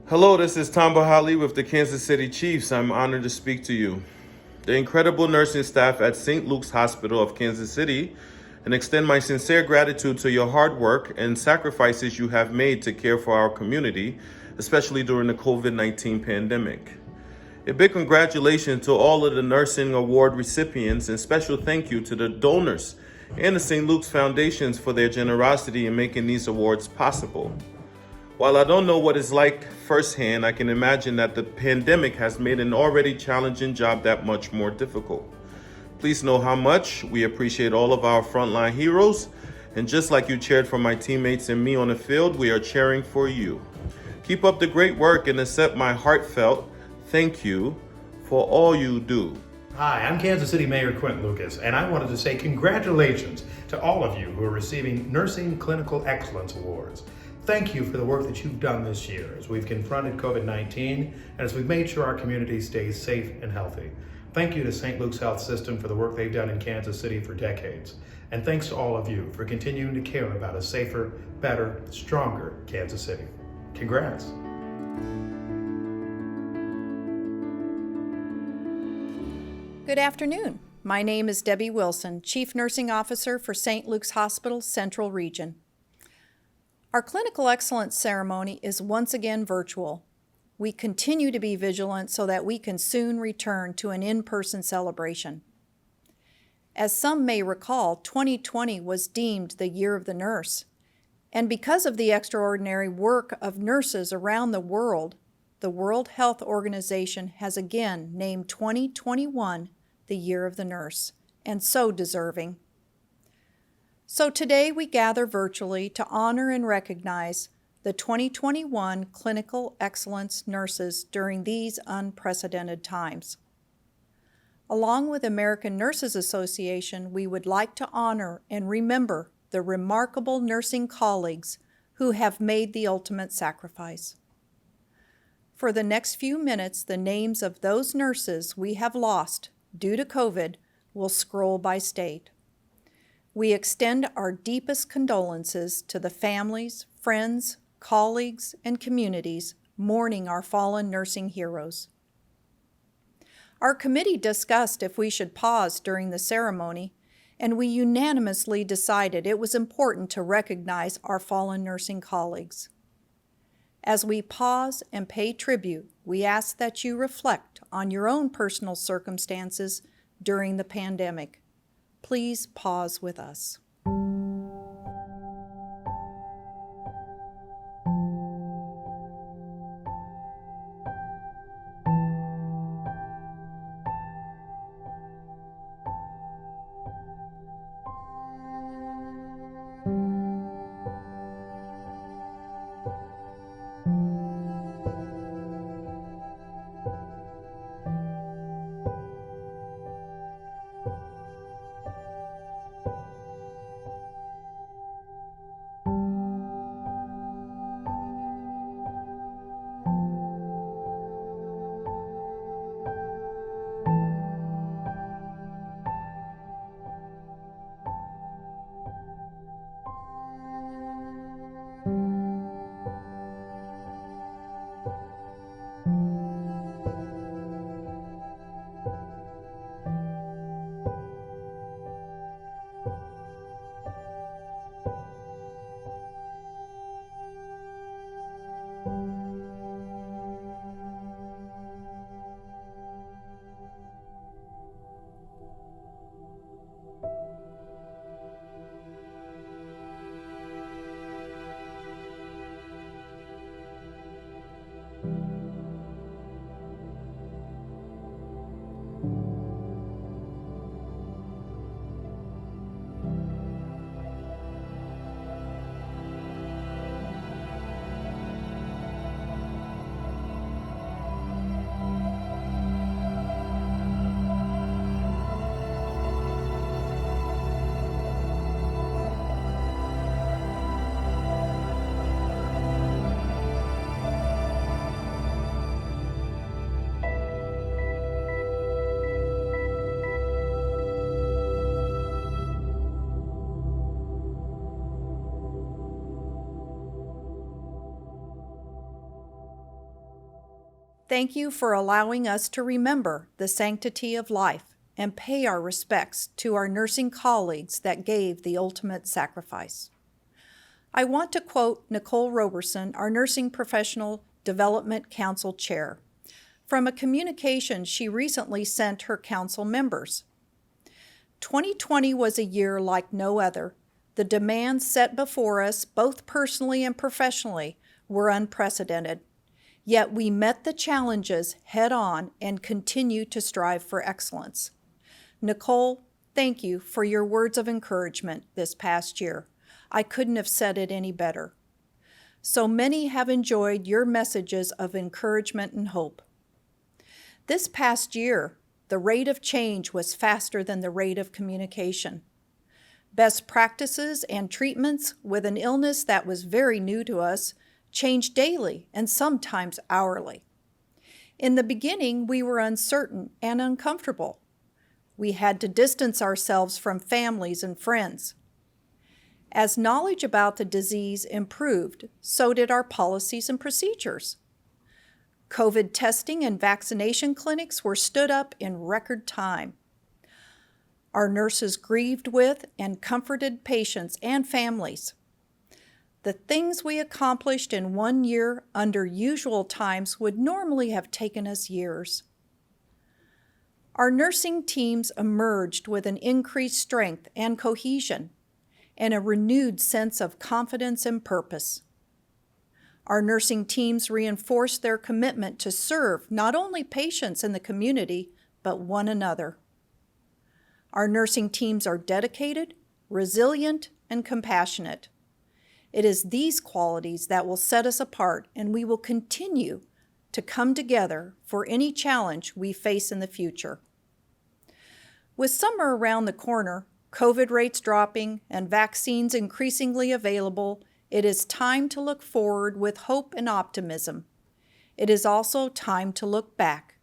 Hello, this is Tom Bahali with the Kansas City Chiefs. I'm honored to speak to you. The incredible nursing staff at St. Luke's Hospital of Kansas City, and extend my sincere gratitude to your hard work and sacrifices you have made to care for our community, especially during the COVID-19 pandemic. A big congratulations to all of the nursing award recipients, and special thank you to the donors and the St. Luke's Foundations for their generosity in making these awards possible. While I don't know what it's like firsthand, I can imagine that the pandemic has made an already challenging job that much more difficult. Please know how much we appreciate all of our frontline heroes, and just like you cheered for my teammates and me on the field, we are cheering for you. Keep up the great work and accept my heartfelt thank you for all you do. Hi, I'm Kansas City Mayor Quentin Lucas, and I wanted to say congratulations to all of you who are receiving Nursing Clinical Excellence Awards. Thank you for the work that you've done this year as we've confronted COVID-19 and as we've made sure our community stays safe and healthy. Thank you to St. Luke's Health System for the work they've done in Kansas City for decades. And thanks to all of you for continuing to care about a safer, better, stronger Kansas City. Congrats. Good afternoon. My name is Debbie Wilson, Chief Nursing Officer for St. Luke's Hospital Central Region. Our Clinical Excellence ceremony is once again virtual. We continue to be vigilant so that we can soon return to an in-person celebration. As some may recall, 2020 was deemed the Year of the Nurse. And because of the extraordinary work of nurses around the World Health Organization has again named 2021 the Year of the Nurse, and so deserving. So today we gather virtually to honor and recognize the 2021 Clinical Excellence nurses during these unprecedented times. Along with American Nurses Association, we would like to honor and remember the remarkable nursing colleagues who have made the ultimate sacrifice. For the next few minutes, the names of those nurses we have lost due to COVID will scroll by state. We extend our deepest condolences to the families, friends, colleagues, and communities mourning our fallen nursing heroes. Our committee discussed if we should pause during the ceremony, and we unanimously decided it was important to recognize our fallen nursing colleagues. As we pause and pay tribute, we ask that you reflect on your own personal circumstances during the pandemic. Please pause with us. Thank you for allowing us to remember the sanctity of life and pay our respects to our nursing colleagues that gave the ultimate sacrifice. I want to quote Nicole Roberson, our Nursing Professional Development Council Chair, from a communication she recently sent her council members. 2020 was a year like no other. The demands set before us, both personally and professionally, were unprecedented. Yet we met the challenges head on and continue to strive for excellence. Nicole, thank you for your words of encouragement this past year. I couldn't have said it any better. So many have enjoyed your messages of encouragement and hope. This past year, the rate of change was faster than the rate of communication. Best practices and treatments with an illness that was very new to us changed daily and sometimes hourly. In the beginning, we were uncertain and uncomfortable. We had to distance ourselves from families and friends. As knowledge about the disease improved, so did our policies and procedures. COVID testing and vaccination clinics were stood up in record time. Our nurses grieved with and comforted patients and families. The things we accomplished in 1 year under usual times would normally have taken us years. Our nursing teams emerged with an increased strength and cohesion and a renewed sense of confidence and purpose. Our nursing teams reinforced their commitment to serve not only patients in the community, but one another. Our nursing teams are dedicated, resilient, and compassionate. It is these qualities that will set us apart, and we will continue to come together for any challenge we face in the future. With summer around the corner, COVID rates dropping, and vaccines increasingly available, it is time to look forward with hope and optimism. it is also time to look back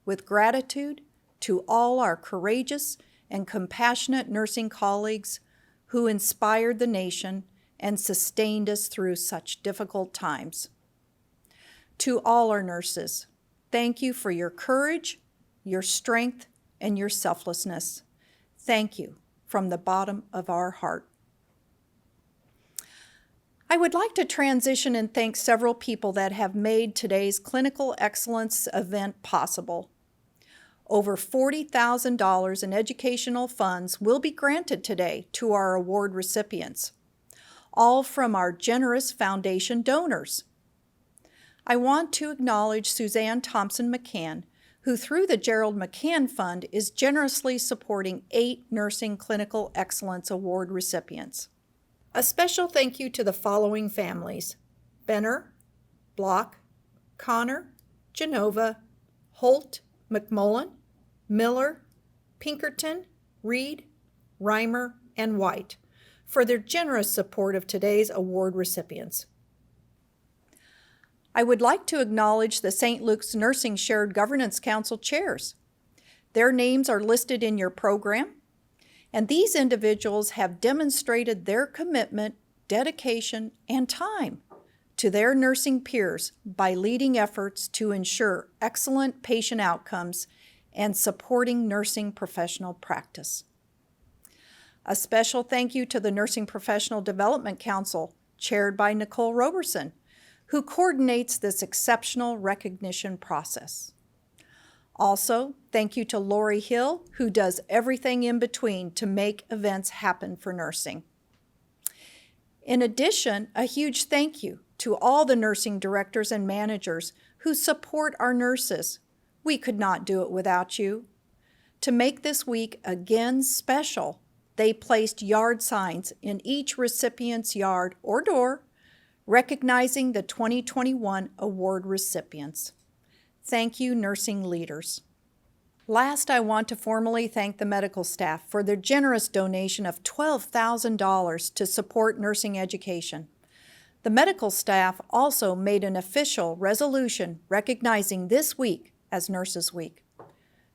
with gratitude to all our courageous and compassionate nursing colleagues who inspired the nation and sustained us through such difficult times. To all our nurses, thank you for your courage, your strength, and your selflessness. Thank you from the bottom of our heart. I would like to transition and thank several people that have made today's Clinical Excellence event possible. Over $40,000 in educational funds will be granted today to our award recipients, all from our generous foundation donors. I want to acknowledge Suzanne Thompson McCann, who through the Gerald McCann Fund is generously supporting 8 Nursing Clinical Excellence Award recipients. A special thank you to the following families: Benner, Block, Connor, Genova, Holt, McMullen, Miller, Pinkerton, Reed, Reimer, and White for their generous support of today's award recipients. I would like to acknowledge the St. Luke's Nursing Shared Governance Council chairs. Their names are listed in your program, and these individuals have demonstrated their commitment, dedication, and time to their nursing peers by leading efforts to ensure excellent patient outcomes and supporting nursing professional practice. A special thank you to the Nursing Professional Development Council, chaired by Nicole Roberson, who coordinates this exceptional recognition process. Also, thank you to Lori Hill, who does everything in between to make events happen for nursing. In addition, a huge thank you to all the nursing directors and managers who support our nurses. We could not do it without you. To make this week again special, they placed yard signs in each recipient's yard or door, recognizing the 2021 award recipients. Thank you, nursing leaders. Last, I want to formally thank the medical staff for their generous donation of $12,000 to support nursing education. The medical staff also made an official resolution recognizing this week as Nurses Week.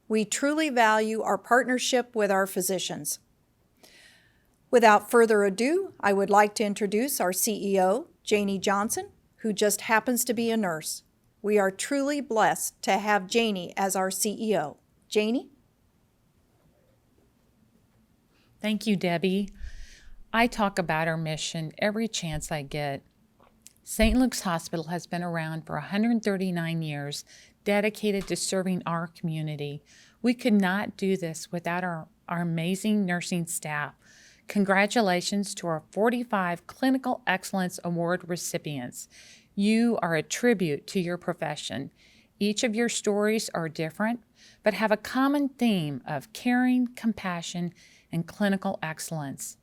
We truly value our partnership with our physicians. Without further ado, I would like to introduce our CEO, Janie Johnson, who just happens to be a nurse. We are truly blessed to have Janie as our CEO. Janie? Thank you, Debbie. I talk about our mission every chance I get. St. Luke's Hospital has been around for 139 years, dedicated to serving our community. We could not do this without our amazing nursing staff. Congratulations to our 45 Clinical Excellence Award recipients. You are a tribute to your profession. Each of your stories are different, but have a common theme of caring, compassion, and clinical excellence.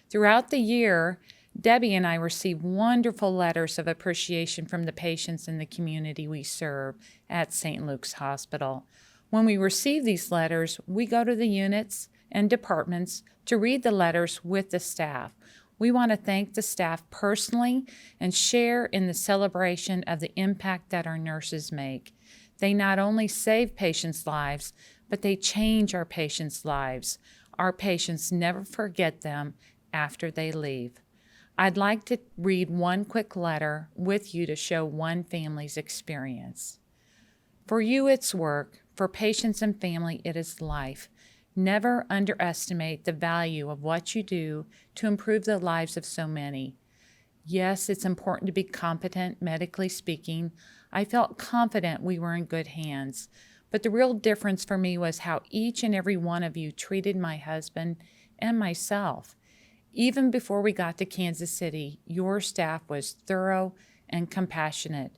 Throughout the year, Debbie and I receive wonderful letters of appreciation from the patients in the community we serve at St. Luke's Hospital. When we receive these letters, we go to the units and departments to read the letters with the staff. We want to thank the staff personally and share in the celebration of the impact that our nurses make. They not only save patients' lives, but they change our patients' lives. Our patients never forget them after they leave. I'd like to read one quick letter with you to show one family's experience. For you, it's work. For patients and family, it is life. Never underestimate the value of what you do to improve the lives of so many. Yes, it's important to be competent, medically speaking. I felt confident we were in good hands. But the real difference for me was how each and every one of you treated my husband and myself. Even before we got to Kansas City, your staff was thorough and compassionate.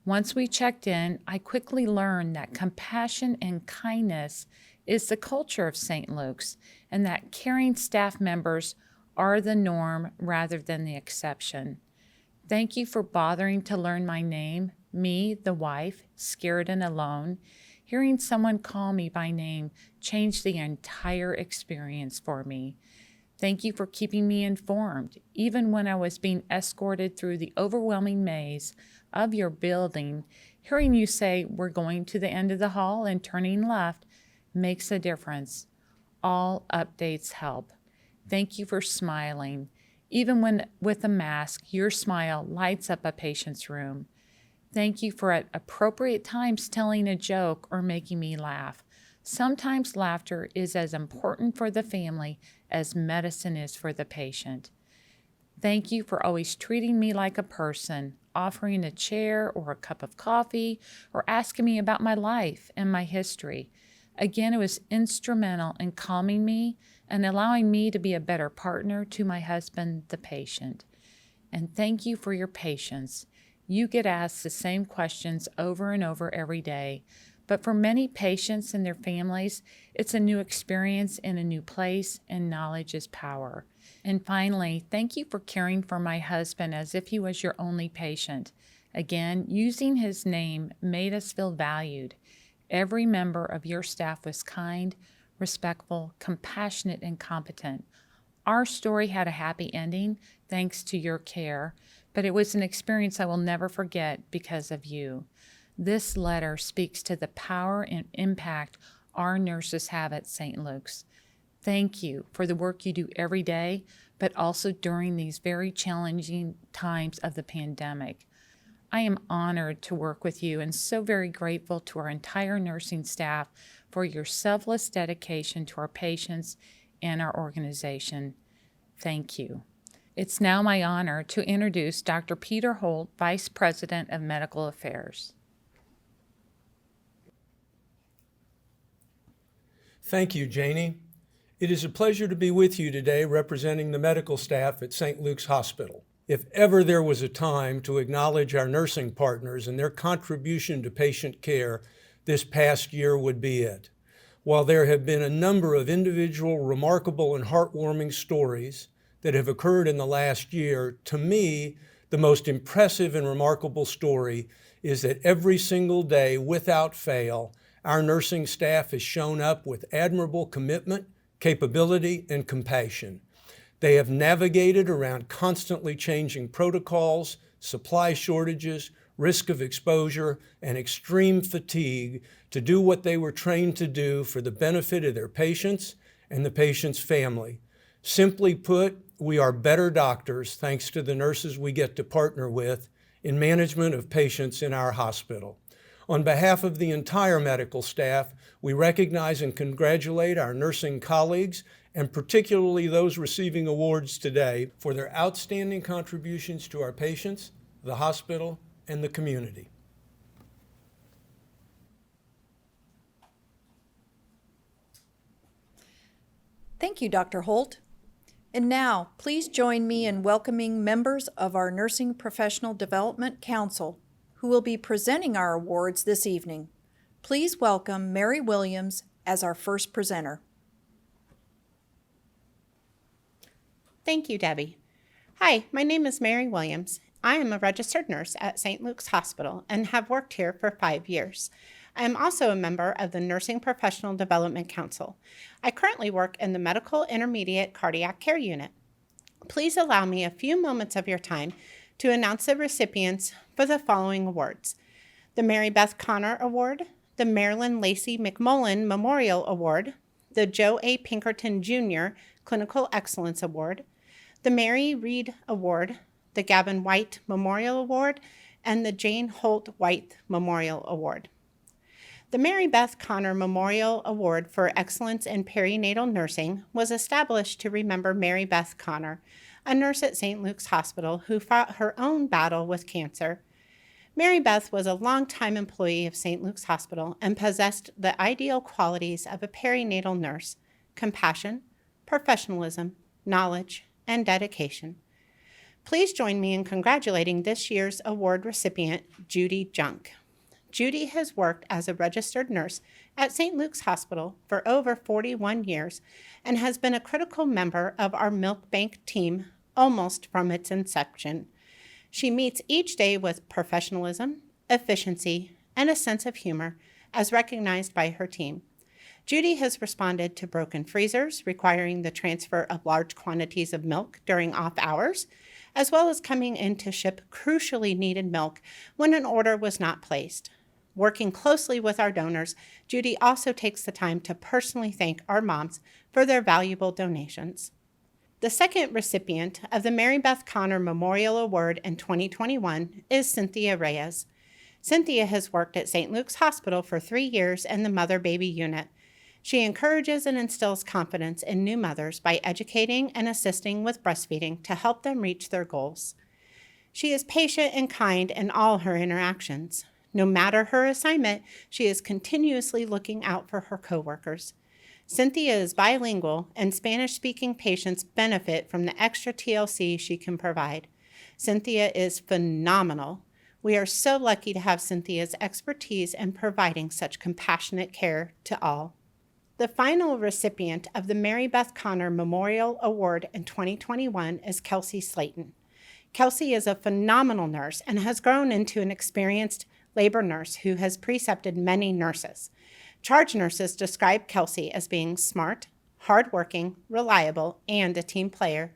Once we checked in, I quickly learned that compassion and kindness is the culture of St. Luke's, and that caring staff members are the norm rather than the exception. Thank you for bothering to learn my name, me, the wife, scared and alone. Hearing someone call me by name changed the entire experience for me. Thank you for keeping me informed, even when I was being escorted through the overwhelming maze of your building. Hearing you say we're going to the end of the hall and turning left makes a difference. All updates help. Thank you for smiling. Even when with a mask, your smile lights up a patient's room. Thank you for at appropriate times telling a joke or making me laugh. Sometimes laughter is as important for the family as medicine is for the patient. Thank you for always treating me like a person, offering a chair or a cup of coffee, or asking me about my life and my history. Again, it was instrumental in calming me and allowing me to be a better partner to my husband, the patient. And thank you for your patience. You get asked the same questions over and over every day, but for many patients and their families, it's a new experience in a new place, and knowledge is power. And finally, thank you for caring for my husband as if he was your only patient. Again, using his name made us feel valued. Every member of your staff was kind, respectful, compassionate, and competent. Our story had a happy ending thanks to your care, but it was an experience I will never forget because of you. This letter speaks to the power and impact our nurses have at St. Luke's. Thank you for the work you do every day, but also during these very challenging times of the pandemic. I am honored to work with you and so very grateful to our entire nursing staff for your selfless dedication to our patients and our organization. Thank you. It's now my honor to introduce Dr. Peter Holt, Vice President of Medical Affairs. Thank you, Janie. It is a pleasure to be with you today representing the medical staff at St. Luke's Hospital. If ever there was a time to acknowledge our nursing partners and their contribution to patient care, this past year would be it. While there have been a number of individual, remarkable, and heartwarming stories that have occurred in the last year, to me, the most impressive and remarkable story is that every single day, without fail, our nursing staff has shown up with admirable commitment, capability, and compassion. They have navigated around constantly changing protocols, supply shortages, risk of exposure, and extreme fatigue to do what they were trained to do for the benefit of their patients and the patient's family. Simply put, we are better doctors thanks to the nurses we get to partner with in management of patients in our hospital. On behalf of the entire medical staff, we recognize and congratulate our nursing colleagues, and particularly those receiving awards today, for their outstanding contributions to our patients, the hospital, and the community. Thank you, Dr. Holt. And now, please join me in welcoming members of our Nursing Professional Development Council, who will be presenting our awards this evening. Please welcome Mary Williams as our first presenter. Thank you, Debbie. Hi, my name is Mary Williams. I am a registered nurse at St. Luke's Hospital and have worked here for 5 years. I am also a member of the Nursing Professional Development Council. I currently work in the Medical Intermediate Cardiac Care Unit. Please allow me a few moments of your time to announce the recipients for the following awards: the Mary Beth Connor Award, the Marilyn Lacey McMullen Memorial Award, the Joe A. Pinkerton Jr. Clinical Excellence Award, the Mary Reed Award, the Gavin White Memorial Award, and the Jane Holt White Memorial Award. The Mary Beth Connor Memorial Award for Excellence in Perinatal Nursing was established to remember Mary Beth Connor, a nurse at St. Luke's Hospital who fought her own battle with cancer. Mary Beth was a longtime employee of St. Luke's Hospital and possessed the ideal qualities of a perinatal nurse: compassion, professionalism, knowledge, and dedication. Please join me in congratulating this year's award recipient, Judy Junk. Judy has worked as a registered nurse at St. Luke's Hospital for over 41 years and has been a critical member of our milk bank team almost from its inception. She meets each day with professionalism, efficiency, and a sense of humor as recognized by her team. Judy has responded to broken freezers requiring the transfer of large quantities of milk during off hours, as well as coming in to ship crucially needed milk when an order was not placed. Working closely with our donors, Judy also takes the time to personally thank our moms for their valuable donations. The second recipient of the Mary Beth Connor Memorial Award in 2021 is Cynthia Reyes. Cynthia has worked at St. Luke's Hospital for 3 years in the mother-baby unit. She encourages and instills confidence in new mothers by educating and assisting with breastfeeding to help them reach their goals. She is patient and kind in all her interactions. No matter her assignment, she is continuously looking out for her coworkers. Cynthia is bilingual, and Spanish-speaking patients benefit from the extra TLC she can provide. Cynthia is phenomenal. We are so lucky to have Cynthia's expertise in providing such compassionate care to all. The final recipient of the Mary Beth Connor Memorial Award in 2021 is Kelsey Slayton. Kelsey is a phenomenal nurse and has grown into an experienced labor nurse who has precepted many nurses. Charge nurses describe Kelsey as being smart, hardworking, reliable, and a team player.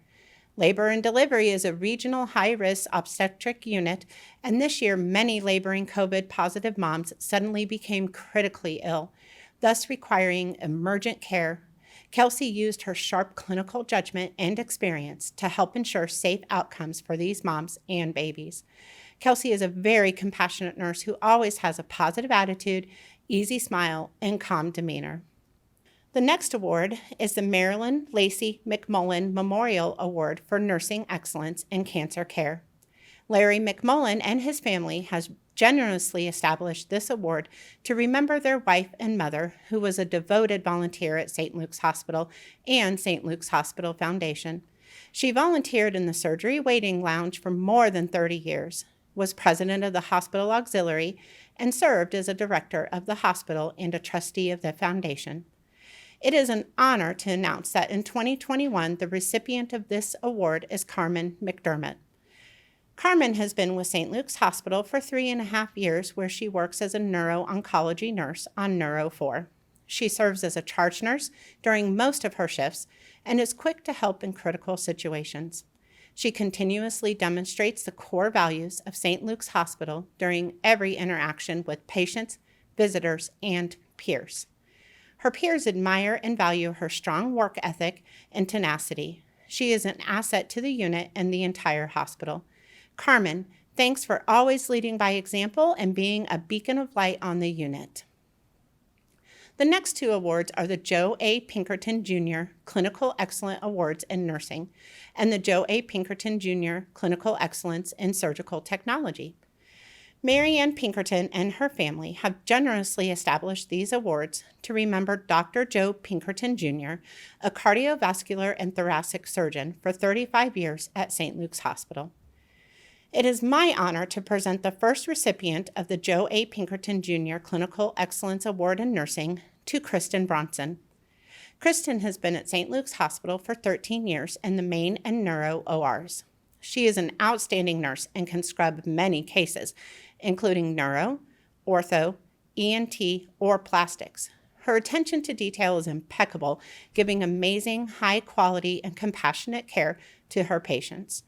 Labor and Delivery is a regional high-risk obstetric unit, and this year many laboring COVID-positive moms suddenly became critically ill, thus requiring emergent care. Kelsey used her sharp clinical judgment and experience to help ensure safe outcomes for these moms and babies. Kelsey is a very compassionate nurse who always has a positive attitude, easy smile, and calm demeanor. The next award is the Marilyn Lacey McMullen Memorial Award for Nursing Excellence in Cancer Care. Larry McMullen and his family has generously established this award to remember their wife and mother, who was a devoted volunteer at St. Luke's Hospital and St. Luke's Hospital Foundation. She volunteered in the surgery waiting lounge for more than 30 years, was president of the hospital auxiliary, and served as a director of the hospital and a trustee of the foundation. It is an honor to announce that in 2021, the recipient of this award is Carmen McDermott. Carmen has been with St. Luke's Hospital for 3.5 years, where she works as a neuro-oncology nurse on Neuro 4. She serves as a charge nurse during most of her shifts and is quick to help in critical situations. She continuously demonstrates the core values of St. Luke's Hospital during every interaction with patients, visitors, and peers. Her peers admire and value her strong work ethic and tenacity. She is an asset to the unit and the entire hospital. Carmen, thanks for always leading by example and being a beacon of light on the unit. The next 2 awards are the Joe A. Pinkerton Jr. Clinical Excellence Awards in Nursing and the Joe A. Pinkerton Jr. Clinical Excellence in Surgical Technology. Mary Ann Pinkerton and her family have generously established these awards to remember Dr. Joe Pinkerton Jr., a cardiovascular and thoracic surgeon for 35 years at St. Luke's Hospital. It is my honor to present the first recipient of the Joe A. Pinkerton Jr. Clinical Excellence Award in Nursing to Kristen Bronson. Kristen has been at St. Luke's Hospital for 13 years in the main and neuro ORs. She is an outstanding nurse and can scrub many cases, including neuro, ortho, ENT, or plastics. Her attention to detail is impeccable, giving amazing, high-quality, and compassionate care to her patients.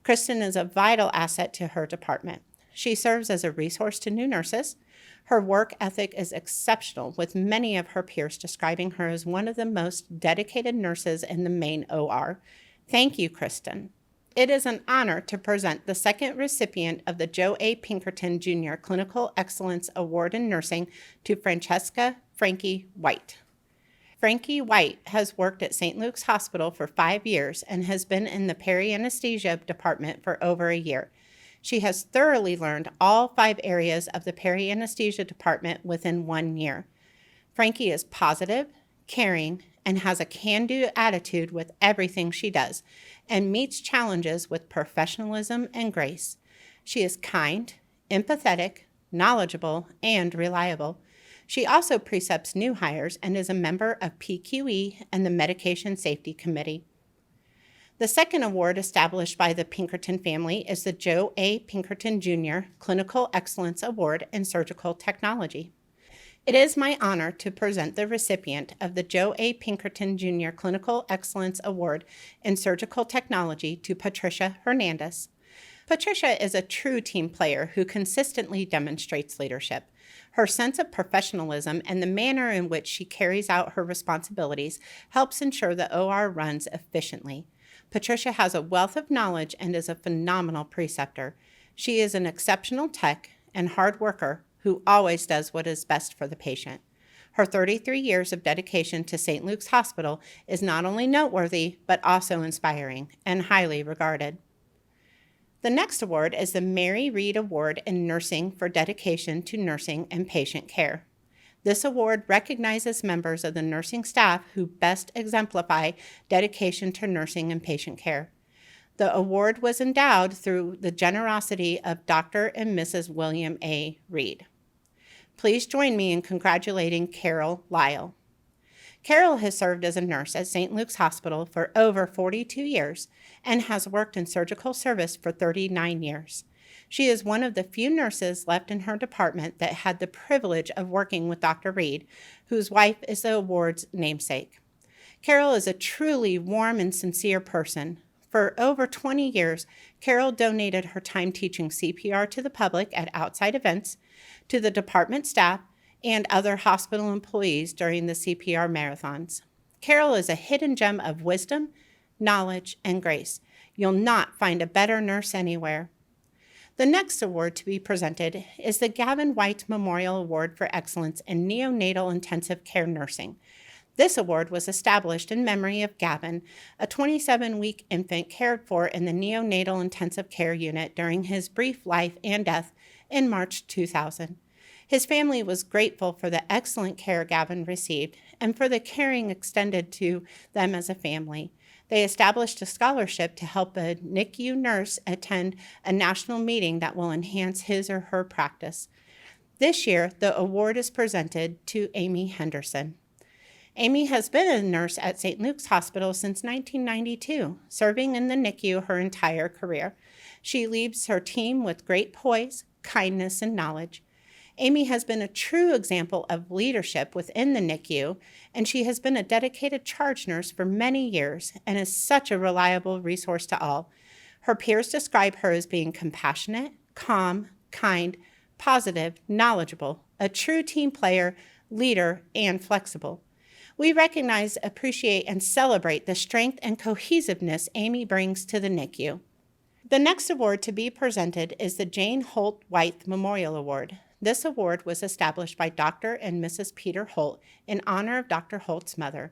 Kristen is a vital asset to her department. She serves as a resource to new nurses. Her work ethic is exceptional, with many of her peers describing her as one of the most dedicated nurses in the main OR. Thank you, Kristen. It is an honor to present the second recipient of the Joe A. Pinkerton Jr. Clinical Excellence Award in Nursing to Francesca Frankie White. Frankie White has worked at St. Luke's Hospital for 5 years and has been in the peri-anesthesia department for over a year. She has thoroughly learned all 5 areas of the peri-anesthesia department within 1 year. Frankie is positive, caring, and has a can-do attitude with everything she does, and meets challenges with professionalism and grace. She is kind, empathetic, knowledgeable, and reliable. She also precepts new hires and is a member of PQE and the Medication Safety Committee. The second award established by the Pinkerton family is the Joe A. Pinkerton Jr. Clinical Excellence Award in Surgical Technology. It is my honor to present the recipient of the Joe A. Pinkerton Jr. Clinical Excellence Award in Surgical Technology to Patricia Hernandez. Patricia is a true team player who consistently demonstrates leadership. Her sense of professionalism and the manner in which she carries out her responsibilities helps ensure the OR runs efficiently. Patricia has a wealth of knowledge and is a phenomenal preceptor. She is an exceptional tech and hard worker who always does what is best for the patient. Her 33 years of dedication to St. Luke's Hospital is not only noteworthy, but also inspiring and highly regarded. The next award is the Mary Reed Award in Nursing for dedication to nursing and patient care. This award recognizes members of the nursing staff who best exemplify dedication to nursing and patient care. The award was endowed through the generosity of Dr. and Mrs. William A. Reed. Please join me in congratulating Carol Lyle. Carol has served as a nurse at St. Luke's Hospital for over 42 years and has worked in surgical service for 39 years. She is one of the few nurses left in her department that had the privilege of working with Dr. Reed, whose wife is the award's namesake. Carol is a truly warm and sincere person. For over 20 years, Carol donated her time teaching CPR to the public at outside events, to the department staff, and other hospital employees during the CPR marathons. Carol is a hidden gem of wisdom, knowledge, and grace. You'll not find a better nurse anywhere. The next award to be presented is the Gavin White Memorial Award for Excellence in Neonatal Intensive Care Nursing. This award was established in memory of Gavin, a 27-week infant cared for in the neonatal intensive care unit during his brief life and death in March 2000. His family was grateful for the excellent care Gavin received and for the caring extended to them as a family. They established a scholarship to help a NICU nurse attend a national meeting that will enhance his or her practice. This year, the award is presented to Amy Henderson. Amy has been a nurse at St. Luke's Hospital since 1992, serving in the NICU her entire career. She leads her team with great poise, kindness, and knowledge. Amy has been a true example of leadership within the NICU, and she has been a dedicated charge nurse for many years and is such a reliable resource to all. Her peers describe her as being compassionate, calm, kind, positive, knowledgeable, a true team player, leader, and flexible. We recognize, appreciate, and celebrate the strength and cohesiveness Amy brings to the NICU. The next award to be presented is the Jane Holt White Memorial Award. This award was established by Dr. and Mrs. Peter Holt in honor of Dr. Holt's mother.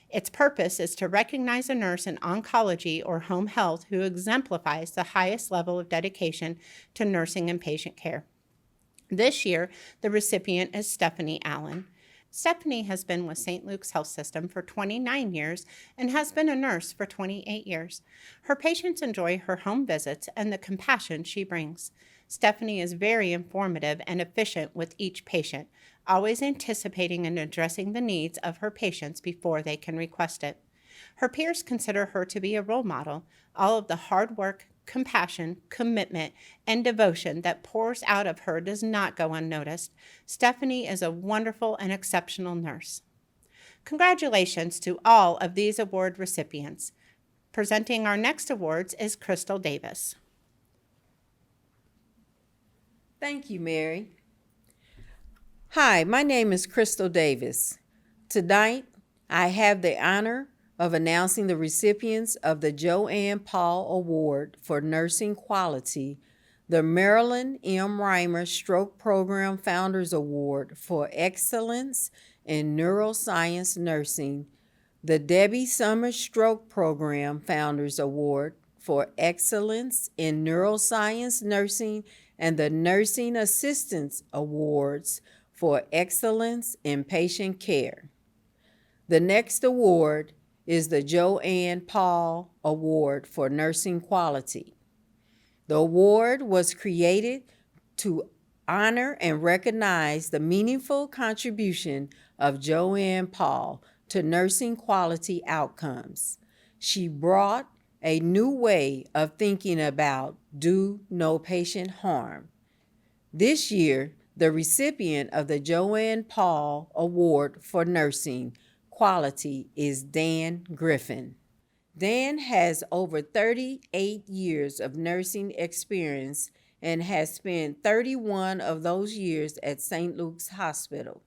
Its purpose is to recognize a nurse in oncology or home health who exemplifies the highest level of dedication to nursing and patient care. This year, the recipient is Stephanie Allen. Stephanie has been with St. Luke's Health System for 29 years and has been a nurse for 28 years. Her patients enjoy her home visits and the compassion she brings. Stephanie is very informative and efficient with each patient, always anticipating and addressing the needs of her patients before they can request it. Her peers consider her to be a role model. All of the hard work, compassion, commitment, and devotion that pours out of her does not go unnoticed. Stephanie is a wonderful and exceptional nurse. Congratulations to all of these award recipients. Presenting our next awards is Crystal Davis. Thank you, Mary. Hi, my name is Crystal Davis. Tonight, I have the honor of announcing the recipients of the Joanne Paul Award for Nursing Quality, the Marilyn M. Reimer Stroke Program Founders Award for Excellence in Neuroscience Nursing, the Debbie Summers Stroke Program Founders Award for Excellence in Neuroscience Nursing, and the Nursing Assistance Awards for Excellence in Patient Care. The next award is the Joanne Paul Award for Nursing Quality. The award was created to honor and recognize the meaningful contribution of Joanne Paul to nursing quality outcomes. She brought a new way of thinking about do no patient harm. This year, The recipient of the Joanne Paul Award for Nursing Quality is Dan Griffin. Dan has over 38 years of nursing experience and has spent 31 of those years at St. Luke's Hospital.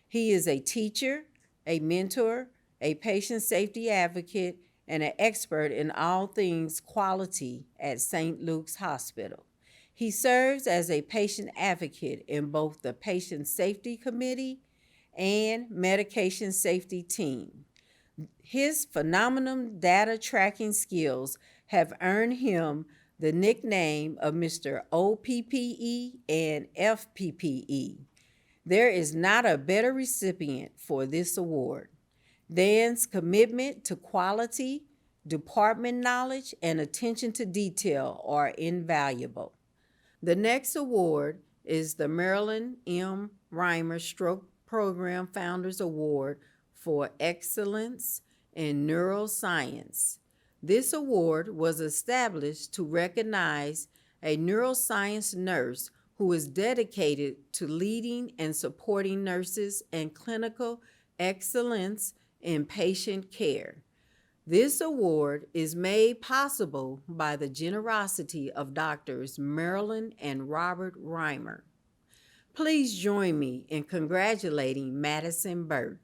He is a teacher, a mentor, a patient safety advocate, and an expert in all things quality at St. Luke's Hospital. He serves as a patient advocate in both the Patient Safety Committee and Medication Safety Team. His phenomenal data tracking skills have earned him the nickname of Mr. OPPE and FPPE. There is not a better recipient for this award. Dan's commitment to quality, department knowledge, and attention to detail are invaluable. The next award is the Marilyn M. Reimer Stroke Program Founders Award for Excellence in Neuroscience. This award was established to recognize a neuroscience nurse who is dedicated to leading and supporting nurses and clinical excellence in patient care. This award is made possible by the generosity of Doctors Marilyn and Robert Reimer. Please join me in congratulating Madison Burt.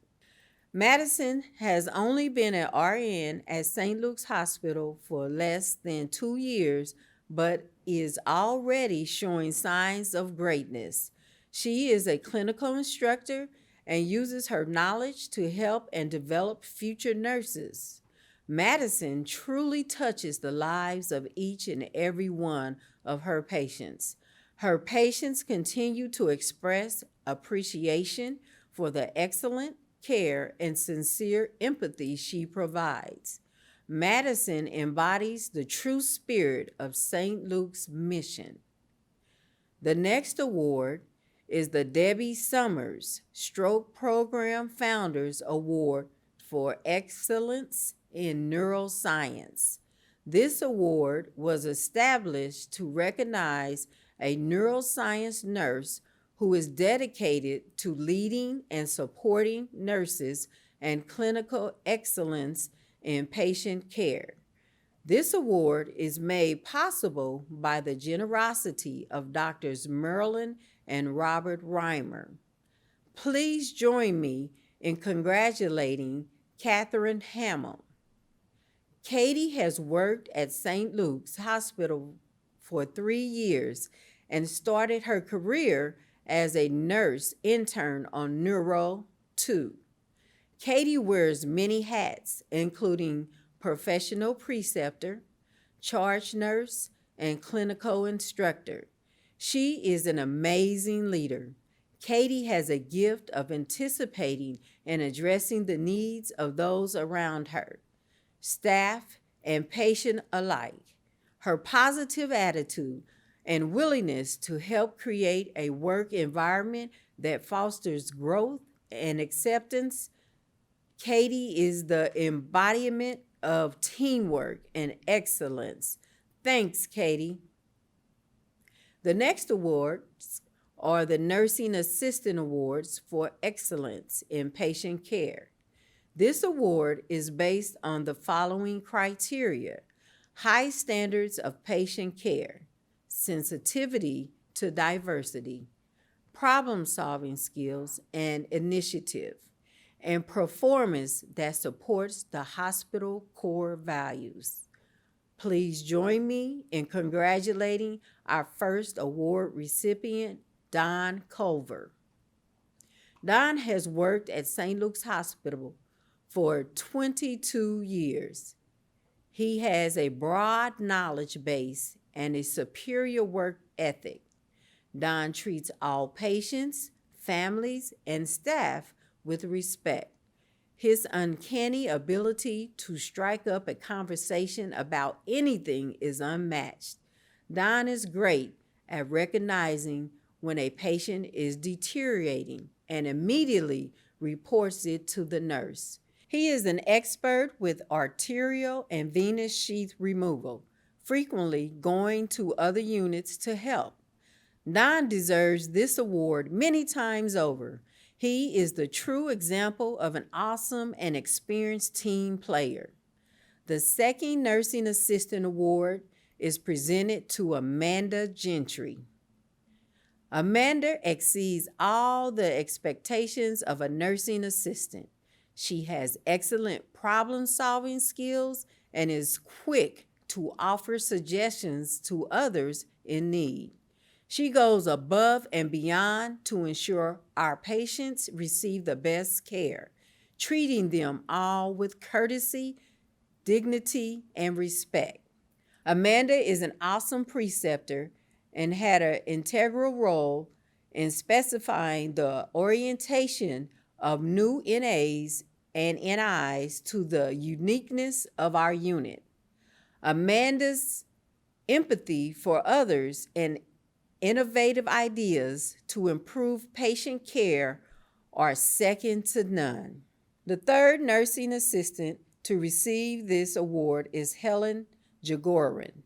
Madison has only been an RN at St. Luke's Hospital for less than 2 years, but is already showing signs of greatness. She is a clinical instructor and uses her knowledge to help and develop future nurses. Madison truly touches the lives of each and every one of her patients. Her patients continue to express appreciation for the excellent care and sincere empathy she provides. Madison embodies the true spirit of St. Luke's mission. The next award is the Debbie Summers Stroke Program Founders Award for Excellence in Neuroscience. This award was established to recognize a neuroscience nurse who is dedicated to leading and supporting nurses and clinical excellence in patient care. This award is made possible by the generosity of Doctors Marilyn and Robert Reimer. Please join me in congratulating Catherine Hamill. Katie has worked at St. Luke's Hospital for 3 years and started her career as a nurse intern on Neuro 2. Katie wears many hats, including professional preceptor, charge nurse, and clinical instructor. She is an amazing leader. Katie has a gift of anticipating and addressing the needs of those around her, staff and patient alike. Her positive attitude and willingness to help create a work environment that fosters growth and acceptance. Katie is the embodiment of teamwork and excellence. Thanks, Katie. The next awards are the Nursing Assistant Awards for Excellence in Patient Care. This award is based on the following criteria: high standards of patient care, sensitivity to diversity, problem-solving skills and initiative, and performance that supports the hospital core values. Please join me in congratulating our first award recipient, Don Culver. Don has worked at St. Luke's Hospital for 22 years. He has a broad knowledge base and a superior work ethic. Don treats all patients, families, and staff with respect. His uncanny ability to strike up a conversation about anything is unmatched. Don is great at recognizing when a patient is deteriorating and immediately reports it to the nurse. He is an expert with arterial and venous sheath removal, frequently going to other units to help. Don deserves this award many times over. He is the true example of an awesome and experienced team player. The second Nursing Assistant Award is presented to Amanda Gentry. Amanda exceeds all the expectations of a nursing assistant. She has excellent problem-solving skills and is quick to offer suggestions to others in need. She goes above and beyond to ensure our patients receive the best care, treating them all with courtesy, dignity, and respect. Amanda is an awesome preceptor and had an integral role in specifying the orientation of new NAs and NIs to the uniqueness of our unit. Amanda's empathy for others and innovative ideas to improve patient care are second to none. The third nursing assistant to receive this award is Helen Jagorin.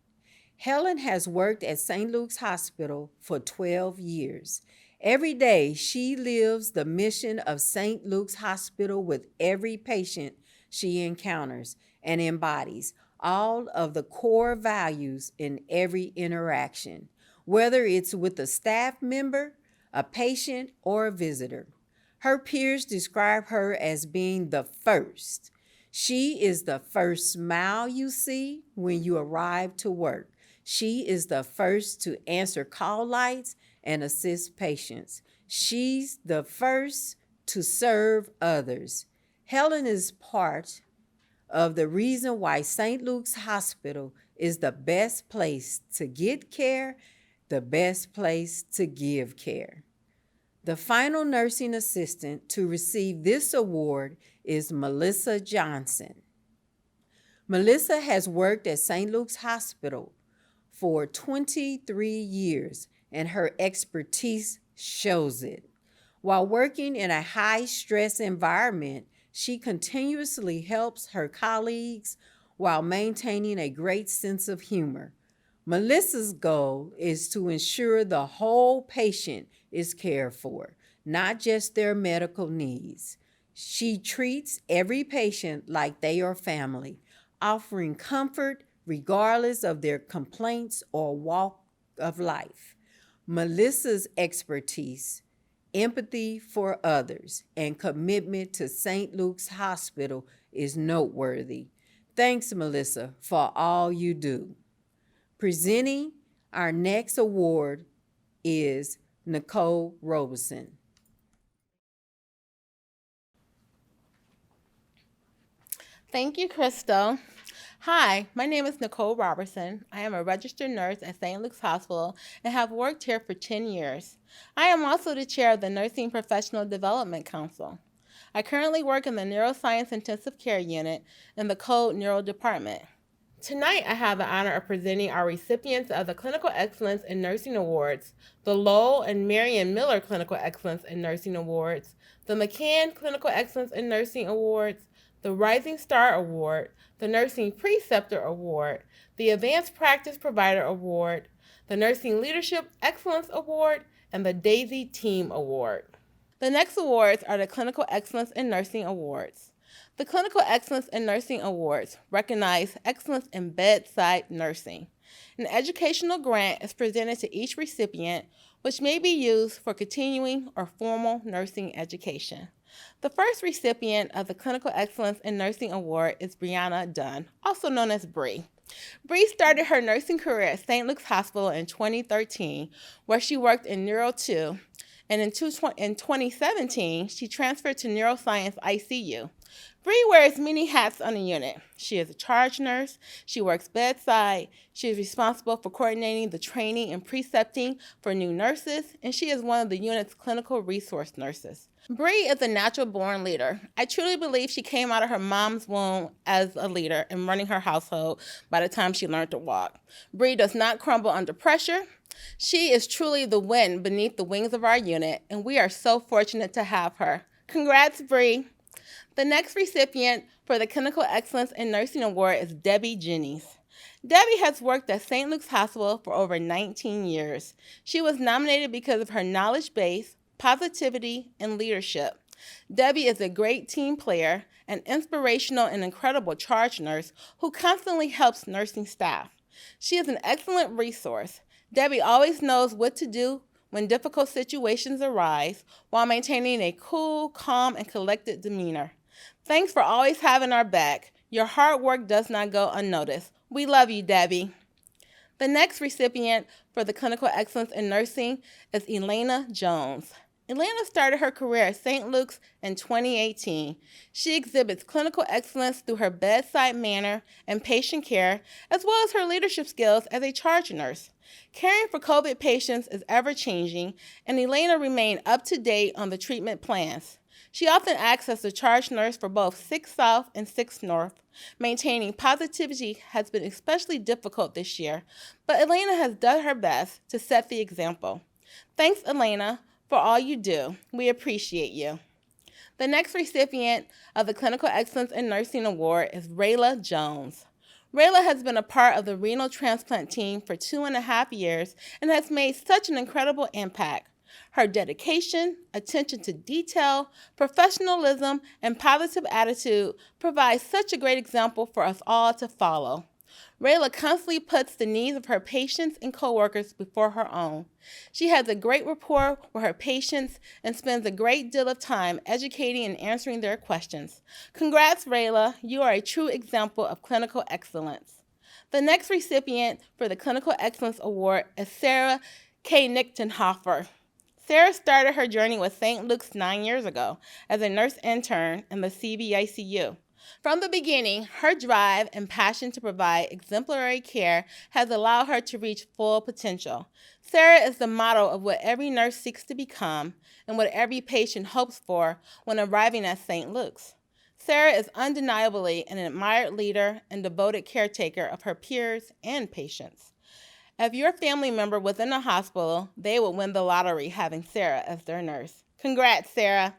Helen has worked at St. Luke's Hospital for 12 years. Every day, she lives the mission of St. Luke's Hospital with every patient she encounters and embodies all of the core values in every interaction, whether it's with a staff member, a patient, or a visitor. Her peers describe her as being the first. She is the first smile you see when you arrive to work. She is the first to answer call lights and assist patients. She's the first to serve others. Helen is part of the reason why St. Luke's Hospital is the best place to get care, the best place to give care. The final nursing assistant to receive this award is Melissa Johnson. Melissa has worked at St. Luke's Hospital for 23 years, and her expertise shows it. While working in a high-stress environment, she continuously helps her colleagues while maintaining a great sense of humor. Melissa's goal is to ensure the whole patient is cared for, not just their medical needs. She treats every patient like they are family, offering comfort regardless of their complaints or walk of life. Melissa's expertise, empathy for others, and commitment to St. Luke's Hospital is noteworthy. Thanks, Melissa, for all you do. Presenting our next award is Nicole Robeson. Thank you, Crystal. Hi, my name is Nicole Robertson. I am a registered nurse at St. Luke's Hospital and have worked here for 10 years. I am also the chair of the Nursing Professional Development Council. I currently work in the Neuroscience Intensive Care Unit in the Code Neuro Department. Tonight, I have the honor of presenting our recipients of the Clinical Excellence in Nursing Awards, the Lowell and Marion Miller Clinical Excellence in Nursing Awards, the McCann Clinical Excellence in Nursing Awards, the Rising Star Award, the Nursing Preceptor Award, the Advanced Practice Provider Award, the Nursing Leadership Excellence Award, and the Daisy Team Award. The next awards are the Clinical Excellence in Nursing Awards. The Clinical Excellence in Nursing Awards recognize excellence in bedside nursing. An educational grant is presented to each recipient, which may be used for continuing or formal nursing education. The first recipient of the Clinical Excellence in Nursing Award is Brianna Dunn, also known as Bree. Bree started her nursing career at St. Luke's Hospital in 2013, where she worked in Neuro 2, and in 2017, she transferred to Neuroscience ICU. Bree wears many hats on the unit. She is a charge nurse, she works bedside, she is responsible for coordinating the training and precepting for new nurses, and she is one of the unit's clinical resource nurses. Bree is a natural-born leader. I truly believe she came out of her mom's womb as a leader and running her household by the time she learned to walk. Bree does not crumble under pressure. She is truly the wind beneath the wings of our unit, and we are so fortunate to have her. Congrats, Bree. The next recipient for the Clinical Excellence in Nursing Award is Debbie Jennings. Debbie has worked at St. Luke's Hospital for over 19 years. She was nominated because of her knowledge base, positivity, and leadership. Debbie is a great team player, an inspirational and incredible charge nurse who constantly helps nursing staff. She is an excellent resource. Debbie always knows what to do when difficult situations arise while maintaining a cool, calm, and collected demeanor. Thanks for always having our back. Your hard work does not go unnoticed. We love you, Debbie. The next recipient for the Clinical Excellence in Nursing is Elena Jones. Elena started her career at St. Luke's in 2018. She exhibits clinical excellence through her bedside manner and patient care, as well as her leadership skills as a charge nurse. Caring for COVID patients is ever-changing, and Elena remained up-to-date on the treatment plans. She often acts as the charge nurse for both 6 South and 6 North. Maintaining positivity has been especially difficult this year, but Elena has done her best to set the example. Thanks, Elena, for all you do. We appreciate you. The next recipient of the Clinical Excellence in Nursing Award is Rayla Jones. Rayla has been a part of the renal transplant team for 2.5 years and has made such an incredible impact. Her dedication, attention to detail, professionalism, and positive attitude provide such a great example for us all to follow. Rayla constantly puts the needs of her patients and coworkers before her own. She has a great rapport with her patients and spends a great deal of time educating and answering their questions. Congrats, Rayla. You are a true example of clinical excellence. The next recipient for the Clinical Excellence Award is Sarah K. Nichtenhofer. Sarah started her journey with St. Luke's 9 years ago as a nurse intern in the CVICU. From the beginning, her drive and passion to provide exemplary care has allowed her to reach full potential. Sarah is the model of what every nurse seeks to become and what every patient hopes for when arriving at St. Luke's. Sarah is undeniably an admired leader and devoted caretaker of her peers and patients. If you're a family member within a hospital, they will win the lottery having Sarah as their nurse. Congrats, Sarah.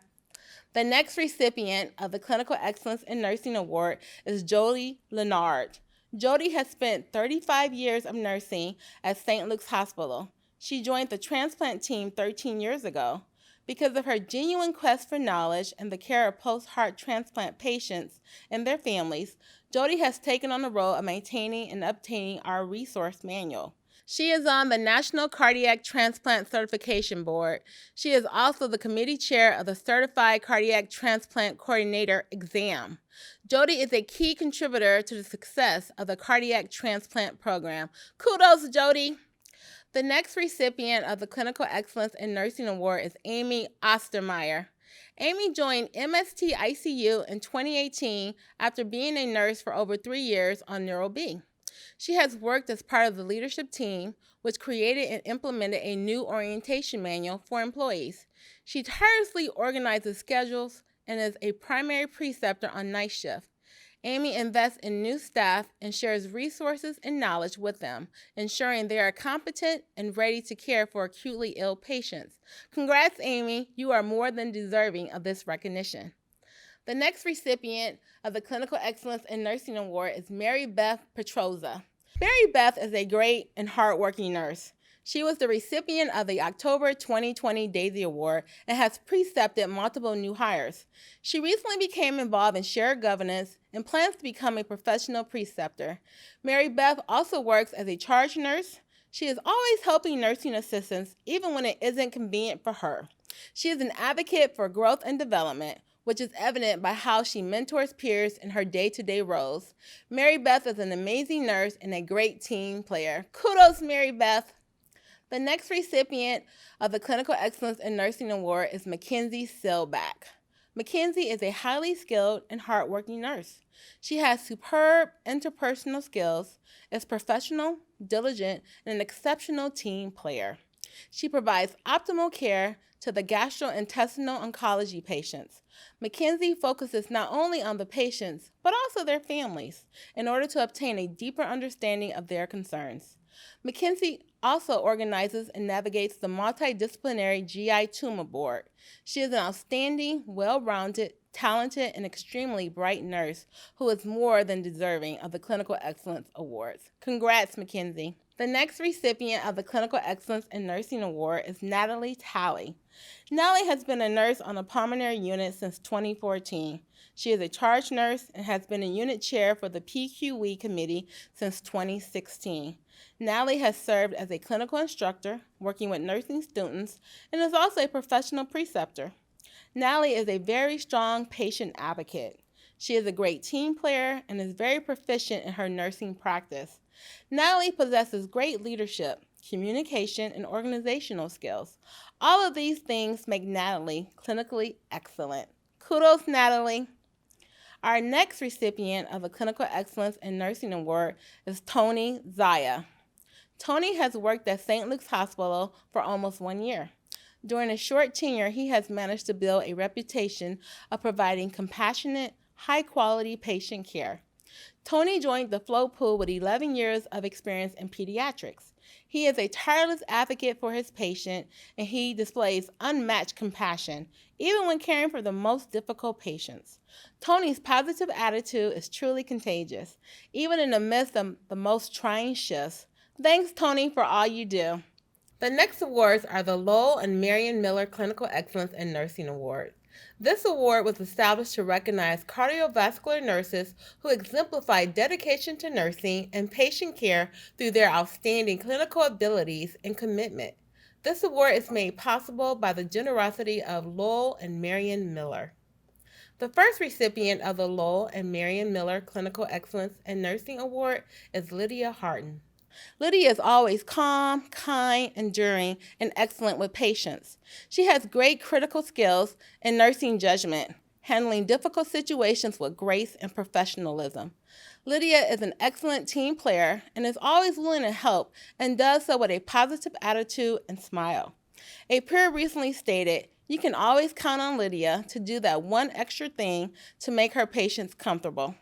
The next recipient of the Clinical Excellence in Nursing Award is Jody Leonard. Jody has spent 35 years of nursing at St. Luke's Hospital. She joined the transplant team 13 years ago. Because of her genuine quest for knowledge and the care of post-heart transplant patients and their families, Jody has taken on the role of maintaining and obtaining our resource manual. She is on the National Cardiac Transplant Certification Board. She is also the committee chair of the Certified Cardiac Transplant Coordinator exam. Jody is a key contributor to the success of the cardiac transplant program. Kudos, Jody. The next recipient of the Clinical Excellence in Nursing Award is Amy Ostermeyer. Amy joined MST ICU in 2018 after being a nurse for over 3 years on Neuro B. She has worked as part of the leadership team, which created and implemented a new orientation manual for employees. She tirelessly organizes schedules and is a primary preceptor on night shift. Amy invests in new staff and shares resources and knowledge with them, ensuring they are competent and ready to care for acutely ill patients. Congrats, Amy. You are more than deserving of this recognition. The next recipient of the Clinical Excellence in Nursing Award is Mary Beth Petroza. Mary Beth is a great and hardworking nurse. She was the recipient of the October 2020 Daisy Award and has precepted multiple new hires. She recently became involved in shared governance and plans to become a professional preceptor. Mary Beth also works as a charge nurse. She is always helping nursing assistants, even when it isn't convenient for her. She is an advocate for growth and development, which is evident by how she mentors peers in her day-to-day roles. Mary Beth is an amazing nurse and a great team player. Kudos, Mary Beth. The next recipient of the Clinical Excellence in Nursing Award is Mackenzie Silback. Mackenzie is a highly skilled and hardworking nurse. She has superb interpersonal skills, is professional, diligent, and an exceptional team player. She provides optimal care to the gastrointestinal oncology patients. Mackenzie focuses not only on the patients, but also their families, in order to obtain a deeper understanding of their concerns. Mackenzie also organizes and navigates the multidisciplinary GI Tumor Board. She is an outstanding, well-rounded, talented, and extremely bright nurse who is more than deserving of the Clinical Excellence Awards. Congrats, Mackenzie. The next recipient of the Clinical Excellence in Nursing Award is Natalie Talley. Natalie has been a nurse on the pulmonary unit since 2014. She is a charge nurse and has been a unit chair for the PQE committee since 2016. Natalie has served as a clinical instructor, working with nursing students, and is also a professional preceptor. Natalie is a very strong patient advocate. She is a great team player and is very proficient in her nursing practice. Natalie possesses great leadership, communication, and organizational skills. All of these things make Natalie clinically excellent. Kudos, Natalie. Our next recipient of the Clinical Excellence in Nursing Award is Tony Zaya. Tony has worked at St. Luke's Hospital for almost 1 year. During a short tenure, he has managed to build a reputation of providing compassionate, high-quality patient care. Tony joined the float pool with 11 years of experience in pediatrics. He is a tireless advocate for his patient, and he displays unmatched compassion, even when caring for the most difficult patients. Tony's positive attitude is truly contagious, even in the midst of the most trying shifts. Thanks, Tony, for all you do. The next awards are the Lowell and Marion Miller Clinical Excellence in Nursing Award. This award was established to recognize cardiovascular nurses who exemplify dedication to nursing and patient care through their outstanding clinical abilities and commitment. This award is made possible by the generosity of Lowell and Marion Miller. The first recipient of the Lowell and Marion Miller Clinical Excellence in Nursing Award is Lydia Harton. Lydia is always calm, kind, enduring, and excellent with patients. She has great critical skills and nursing judgment, handling difficult situations with grace and professionalism. Lydia is an excellent team player and is always willing to help and does so with a positive attitude and smile. A peer recently stated, "You can always count on Lydia to do that one extra thing to make her patients comfortable."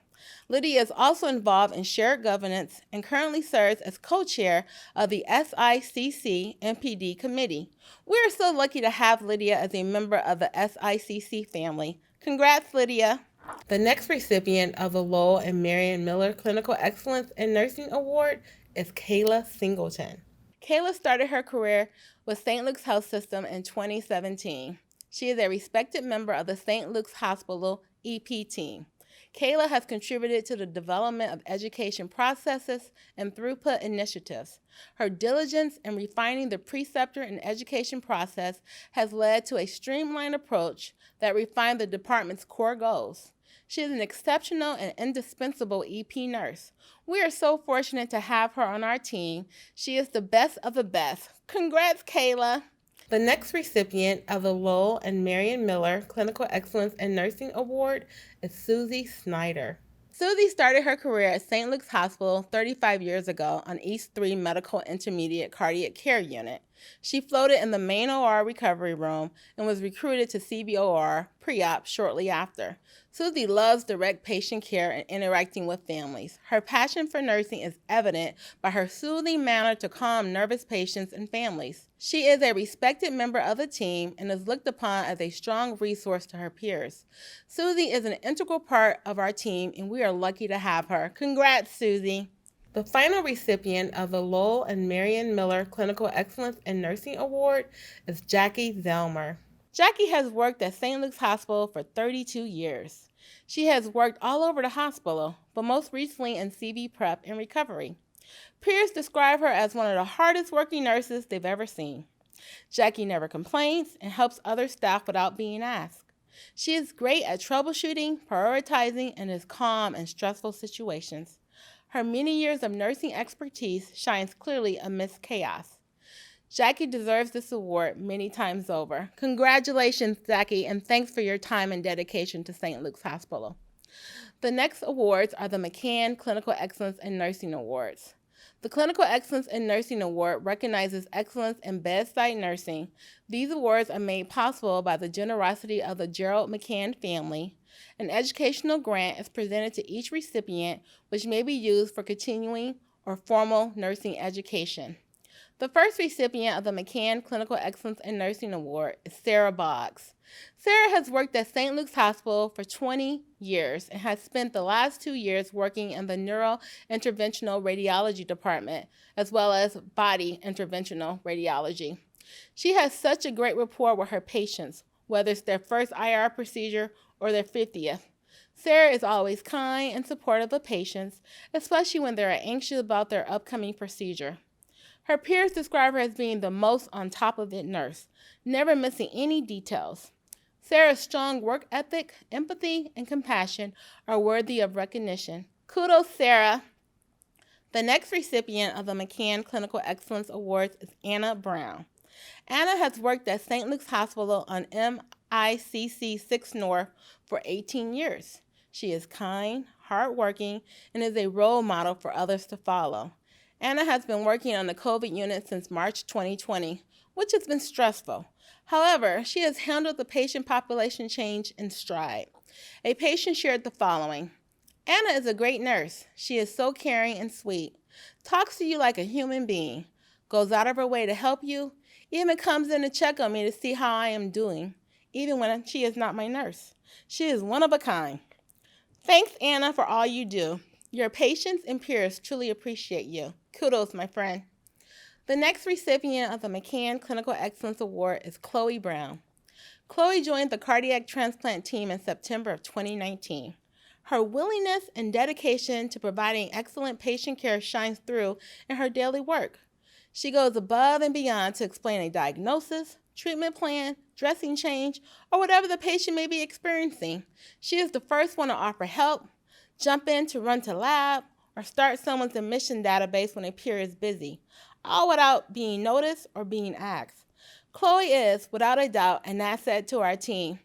Lydia is also involved in shared governance and currently serves as co-chair of the SICC MPD committee. We are so lucky to have Lydia as a member of the SICC family. Congrats, Lydia. The next recipient of the Lowell and Marion Miller Clinical Excellence in Nursing Award is Kayla Singleton. Kayla started her career with St. Luke's Health System in 2017. She is a respected member of the St. Luke's Hospital EP team. Kayla has contributed to the development of education processes and throughput initiatives. Her diligence in refining the preceptor and education process has led to a streamlined approach that refined the department's core goals. She is an exceptional and indispensable EP nurse. We are so fortunate to have her on our team. She is the best of the best. Congrats, Kayla. The next recipient of the Lowell and Marion Miller Clinical Excellence in Nursing Award is Susie Snyder. Susie started her career at St. Luke's Hospital 35 years ago on East 3 Medical Intermediate Cardiac Care Unit. She floated in the main OR recovery room and was recruited to CBOR pre-op shortly after. Susie loves direct patient care and interacting with families. Her passion for nursing is evident by her soothing manner to calm nervous patients and families. She is a respected member of the team and is looked upon as a strong resource to her peers. Susie is an integral part of our team, and we are lucky to have her. Congrats, Susie. The final recipient of the Lowell and Marion Miller Clinical Excellence in Nursing Award is Jackie Zelmer. Jackie has worked at St. Luke's Hospital for 32 years. She has worked all over the hospital, but most recently in CV prep and recovery. Peers describe her as one of the hardest working nurses they've ever seen. Jackie never complains and helps other staff without being asked. She is great at troubleshooting, prioritizing, and is calm in stressful situations. Her many years of nursing expertise shines clearly amidst chaos. Jackie deserves this award many times over. Congratulations, Jackie, and thanks for your time and dedication to St. Luke's Hospital. The next awards are the McCann Clinical Excellence in Nursing Awards. The Clinical Excellence in Nursing Award recognizes excellence in bedside nursing. These awards are made possible by the generosity of the Gerald McCann family. An educational grant is presented to each recipient, which may be used for continuing or formal nursing education. The first recipient of the McCann Clinical Excellence in Nursing Award is Sarah Boggs. Sarah has worked at St. Luke's Hospital for 20 years and has spent the last 2 years working in the Neurointerventional Radiology Department, as well as Body Interventional Radiology. She has such a great rapport with her patients, whether it's their first IR procedure or their 50th. Sarah is always kind and supportive of patients, especially when they are anxious about their upcoming procedure. Her peers describe her as being the most on top of it nurse, never missing any details. Sarah's strong work ethic, empathy, and compassion are worthy of recognition. Kudos, Sarah. The next recipient of the McCann Clinical Excellence Awards is Anna Brown. Anna has worked at St. Luke's Hospital on MICC 6 North for 18 years. She is kind, hardworking, and is a role model for others to follow. Anna has been working on the COVID unit since March 2020, which has been stressful. However, she has handled the patient population change in stride. A patient shared the following: Anna is a great nurse. She is so caring and sweet, talks to you like a human being, goes out of her way to help you, even comes in to check on me to see how I am doing, even when she is not my nurse. She is one of a kind. Thanks, Anna, for all you do. Your patients and peers truly appreciate you. Kudos, my friend. The next recipient of the McCann Clinical Excellence Award is Chloe Brown. Chloe joined the cardiac transplant team in September of 2019. Her willingness and dedication to providing excellent patient care shines through in her daily work. She goes above and beyond to explain a diagnosis, treatment plan, dressing change, or whatever the patient may be experiencing. She is the first one to offer help, jump in to run to lab, or start someone's admission database when a peer is busy, all without being noticed or being asked. Chloe is, without a doubt, an asset to our team.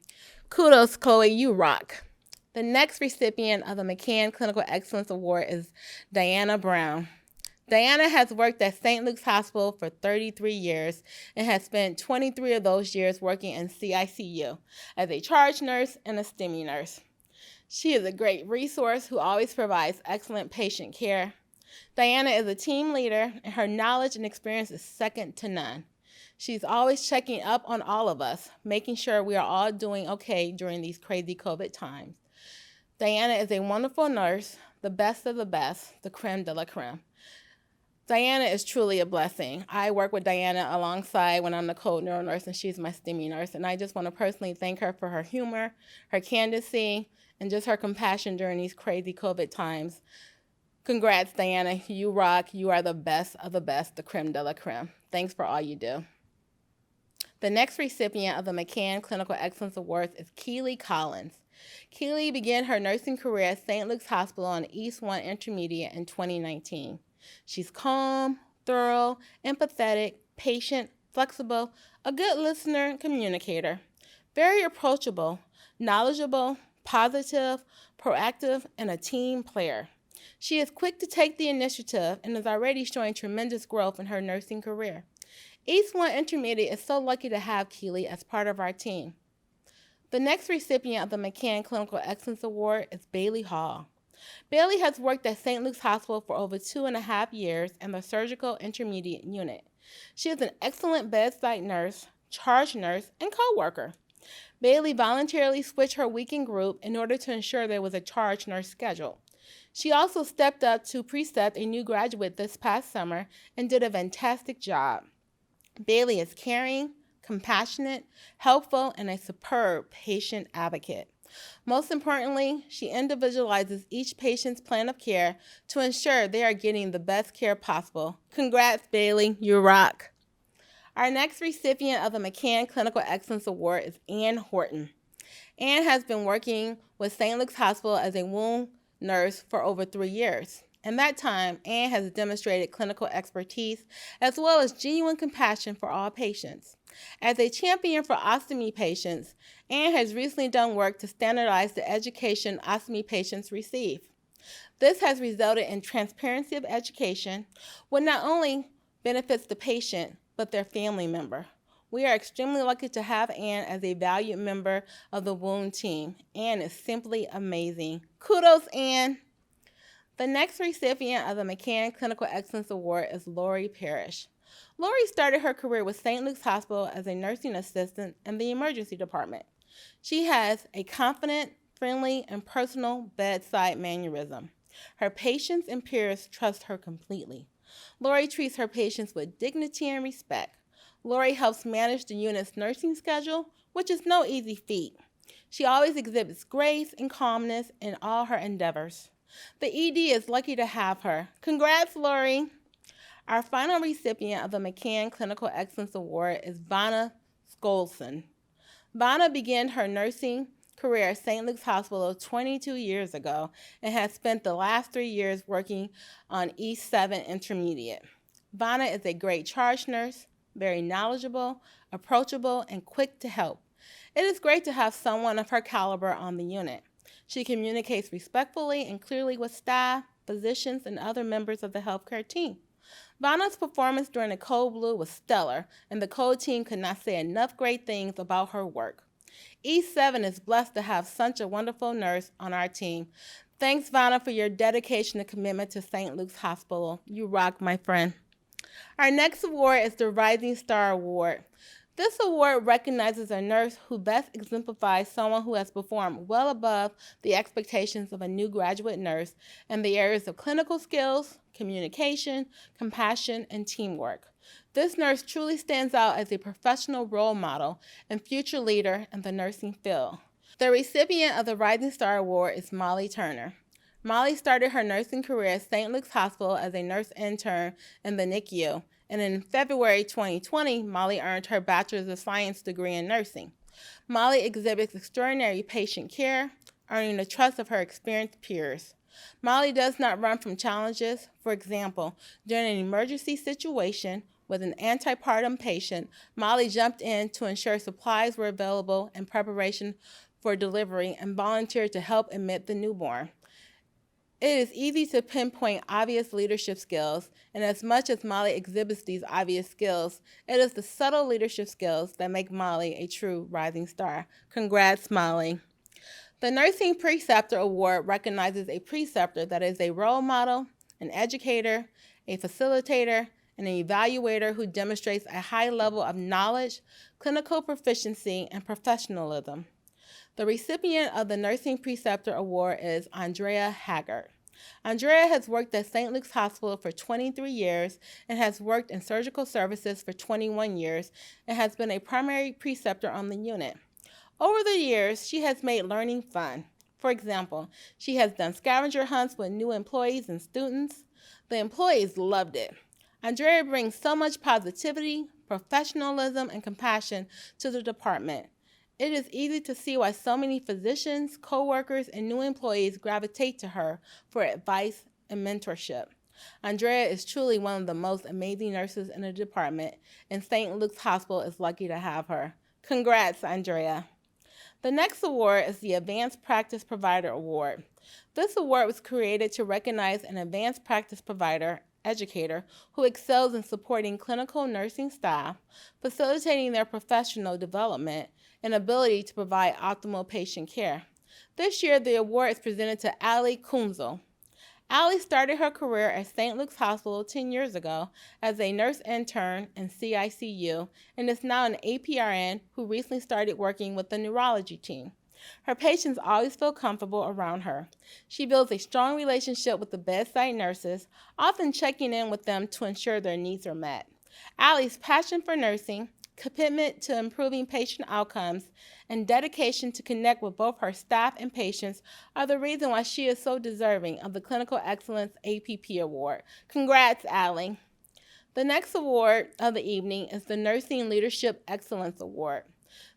Kudos, Chloe, you rock. The next recipient of the McCann Clinical Excellence Award is Diana Brown. Diana has worked at St. Luke's Hospital for 33 years and has spent 23 of those years working in CICU as a charge nurse and a STEMI nurse. She is a great resource who always provides excellent patient care. Diana is a team leader, and her knowledge and experience is second to none. She's always checking up on all of us, making sure we are all doing okay during these crazy COVID times. Diana is a wonderful nurse, the best of the best, the creme de la creme. Diana is truly a blessing. I work with Diana alongside when I'm the cold neuro nurse, and she's my STEMI nurse, and I just want to personally thank her for her humor, her candidacy, and just her compassion during these crazy COVID times. Congrats, Diana. You rock. You are the best of the best, the creme de la creme. Thanks for all you do. The next recipient of the McCann Clinical Excellence Awards is Keely Collins. Keely began her nursing career at St. Luke's Hospital on East 1 Intermediate in 2019. She's calm, thorough, empathetic, patient, flexible, a good listener and communicator, very approachable, knowledgeable, positive, proactive, and a team player. She is quick to take the initiative and is already showing tremendous growth in her nursing career. East 1 Intermediate is so lucky to have Keely as part of our team. The next recipient of the McCann Clinical Excellence Award is Bailey Hall. Bailey has worked at St. Luke's Hospital for over 2.5 years in the surgical intermediate unit. She is an excellent bedside nurse, charge nurse, and co-worker. Bailey voluntarily switched her weekend group in order to ensure there was a charge nurse schedule. She also stepped up to precept a new graduate this past summer and did a fantastic job. Bailey is caring, compassionate, helpful, and a superb patient advocate. Most importantly, she individualizes each patient's plan of care to ensure they are getting the best care possible. Congrats, Bailey, you rock. Our next recipient of the McCann Clinical Excellence Award is Ann Horton. Ann has been working with St. Luke's Hospital as a wound nurse for over 3 years. In that time, Ann has demonstrated clinical expertise as well as genuine compassion for all patients. As a champion for ostomy patients, Ann has recently done work to standardize the education ostomy patients receive. This has resulted in transparency of education, which not only benefits the patient, but their family member. We are extremely lucky to have Ann as a valued member of the wound team. Ann is simply amazing. Kudos, Ann. The next recipient of the McCann Clinical Excellence Award is Lori Parrish. Lori started her career with St. Luke's Hospital as a nursing assistant in the emergency department. She has a confident, friendly, and personal bedside mannerism. Her patients and peers trust her completely. Lori treats her patients with dignity and respect. Lori helps manage the unit's nursing schedule, which is no easy feat. She always exhibits grace and calmness in all her endeavors. The ED is lucky to have her. Congrats, Lori! Our final recipient of the McCann Clinical Excellence Award is Vanna Skolson. Vanna began her nursing career at St. Luke's Hospital 22 years ago and has spent the last 3 years working on East 7 Intermediate. Vanna is a great charge nurse, very knowledgeable, approachable, and quick to help. It is great to have someone of her caliber on the unit. She communicates respectfully and clearly with staff, physicians, and other members of the healthcare team. Vanna's performance during the Code Blue was stellar, and the Code team could not say enough great things about her work. E7 is blessed to have such a wonderful nurse on our team. Thanks, Vanna, for your dedication and commitment to St. Luke's Hospital. You rock, my friend. Our next award is the Rising Star Award. This award recognizes a nurse who best exemplifies someone who has performed well above the expectations of a new graduate nurse in the areas of clinical skills, communication, compassion, and teamwork. This nurse truly stands out as a professional role model and future leader in the nursing field. The recipient of the Rising Star Award is Molly Turner. Molly started her nursing career at St. Luke's Hospital as a nurse intern in the NICU, and in February 2020, Molly earned her Bachelor's of Science degree in nursing. Molly exhibits extraordinary patient care, earning the trust of her experienced peers. Molly does not run from challenges. For example, during an emergency situation with an antepartum patient, Molly jumped in to ensure supplies were available in preparation for delivery and volunteered to help admit the newborn. It is easy to pinpoint obvious leadership skills, and as much as Molly exhibits these obvious skills, it is the subtle leadership skills that make Molly a true rising star. Congrats, Molly. The Nursing Preceptor Award recognizes a preceptor that is a role model, an educator, a facilitator, and an evaluator who demonstrates a high level of knowledge, clinical proficiency, and professionalism. The recipient of the Nursing Preceptor Award is Andrea Haggard. Andrea has worked at St. Luke's Hospital for 23 years and has worked in surgical services for 21 years and has been a primary preceptor on the unit. Over the years, she has made learning fun. For example, she has done scavenger hunts with new employees and students. The employees loved it. Andrea brings so much positivity, professionalism, and compassion to the department. It is easy to see why so many physicians, coworkers, and new employees gravitate to her for advice and mentorship. Andrea is truly one of the most amazing nurses in the department, and St. Luke's Hospital is lucky to have her. Congrats, Andrea. The next award is the Advanced Practice Provider Award. This award was created to recognize an advanced practice provider, educator, who excels in supporting clinical nursing staff, facilitating their professional development, and ability to provide optimal patient care. This year, the award is presented to Ali Kunzel. Ali started her career at St. Luke's Hospital 10 years ago as a nurse intern in CICU and is now an APRN who recently started working with the neurology team. Her patients always feel comfortable around her. She builds a strong relationship with the bedside nurses, often checking in with them to ensure their needs are met. Ali's passion for nursing, commitment to improving patient outcomes, and dedication to connect with both her staff and patients are the reason why she is so deserving of the Clinical Excellence APP Award. Congrats, Ali. The next award of the evening is the Nursing Leadership Excellence Award.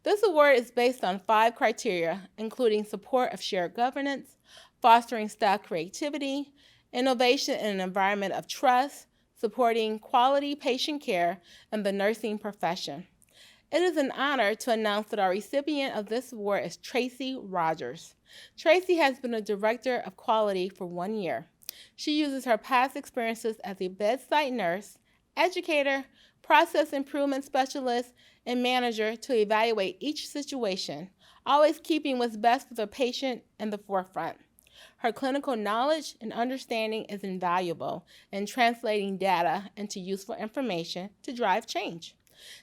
This award is based on 5 criteria, including support of shared governance, fostering staff creativity, innovation in an environment of trust, supporting quality patient care, and the nursing profession. It is an honor to announce that our recipient of this award is Tracy Rogers. Tracy has been a director of quality for 1 year. She uses her past experiences as a bedside nurse, educator, process improvement specialist, and manager to evaluate each situation, always keeping what's best for the patient in the forefront. Her clinical knowledge and understanding is invaluable in translating data into useful information to drive change.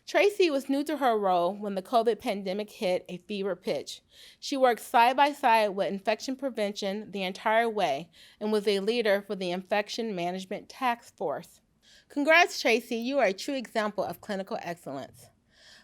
Tracy was new to her role when the COVID pandemic hit a fever pitch. She worked side by side with infection prevention the entire way and was a leader for the Infection Management Task Force. Congrats, Tracy. You are a true example of clinical excellence.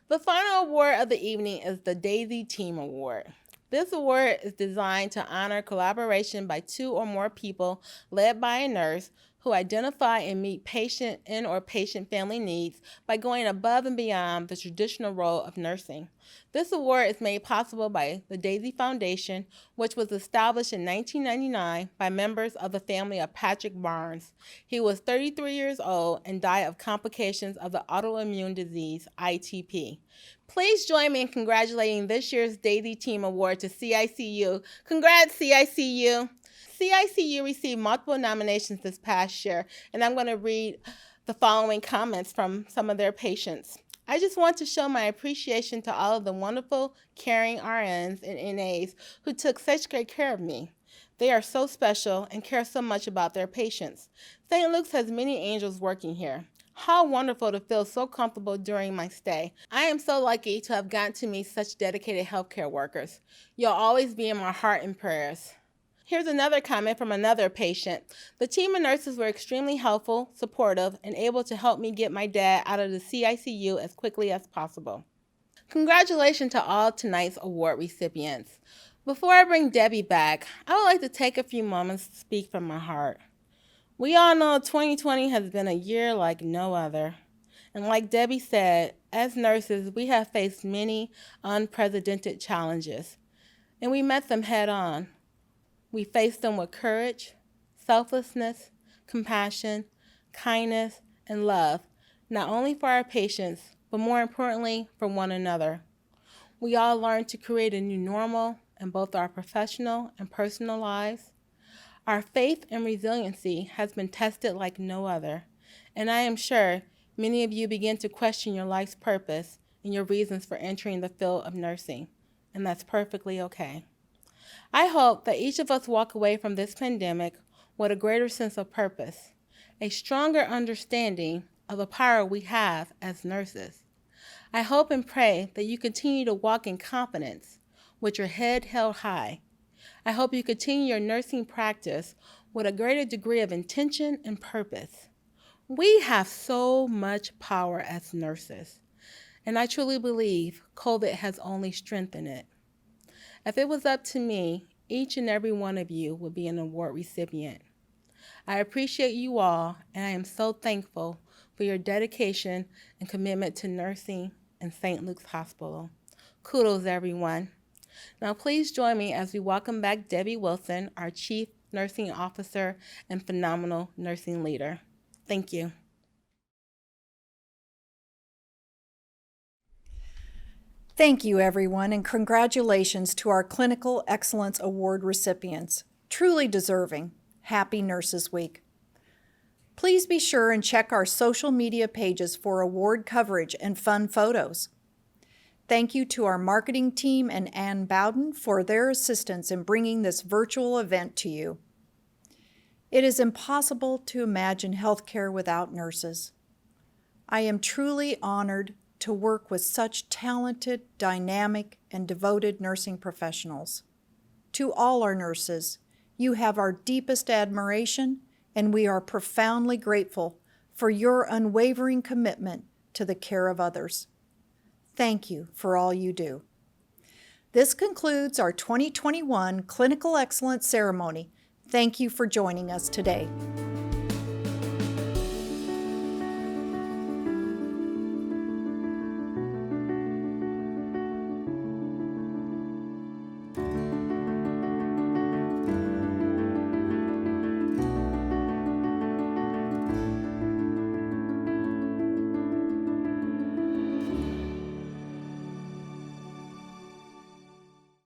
The final award of the evening is the Daisy Team Award. This award is designed to honor collaboration by two or more people led by a nurse who identify and meet patient and/or patient family needs by going above and beyond the traditional role of nursing. This award is made possible by the Daisy Foundation, which was established in 1999 by members of the family of Patrick Barnes. He was 33 years old and died of complications of the autoimmune disease, ITP. Please join me in congratulating this year's Daisy Team Award to CICU. Congrats, CICU! CICU received multiple nominations this past year, and I'm going to read the following comments from some of their patients. I just want to show my appreciation to all of the wonderful, caring RNs and NAs who took such great care of me. They are so special and care so much about their patients. St. Luke's has many angels working here. How wonderful to feel so comfortable during my stay. I am so lucky to have gotten to meet such dedicated healthcare workers. You'll always be in my heart and prayers. Here's another comment from another patient. The team of nurses were extremely helpful, supportive, and able to help me get my dad out of the CICU as quickly as possible. Congratulations to all tonight's award recipients. Before I bring Debbie back, I would like to take a few moments to speak from my heart. We all know 2020 has been a year like no other. And like Debbie said, as nurses, we have faced many unprecedented challenges, and we met them head on. We faced them with courage, selflessness, compassion, kindness, and love, not only for our patients, but more importantly, for one another. We all learned to create a new normal in both our professional and personal lives. Our faith and resiliency has been tested like no other, and I am sure many of you begin to question your life's purpose and your reasons for entering the field of nursing, and that's perfectly okay. I hope that each of us walk away from this pandemic with a greater sense of purpose, a stronger understanding of the power we have as nurses. I hope and pray that you continue to walk in confidence with your head held high. I hope you continue your nursing practice with a greater degree of intention and purpose. We have so much power as nurses, and I truly believe COVID has only strengthened it. If it was up to me, each and every one of you would be an award recipient. I appreciate you all, and I am so thankful for your dedication and commitment to nursing in St. Luke's Hospital. Kudos, everyone. Now please join me as we welcome back Debbie Wilson, our Chief Nursing Officer and phenomenal nursing leader. Thank you. Thank you, everyone, and congratulations to our Clinical Excellence Award recipients. Truly deserving. Happy Nurses Week. Please be sure and check our social media pages for award coverage and fun photos. Thank you to our marketing team and Ann Bowden for their assistance in bringing this virtual event to you. It is impossible to imagine healthcare without nurses. I am truly honored to work with such talented, dynamic, and devoted nursing professionals. To all our nurses, you have our deepest admiration, and we are profoundly grateful for your unwavering commitment to the care of others. Thank you for all you do. This concludes our 2021 Clinical Excellence Ceremony. Thank you for joining us today.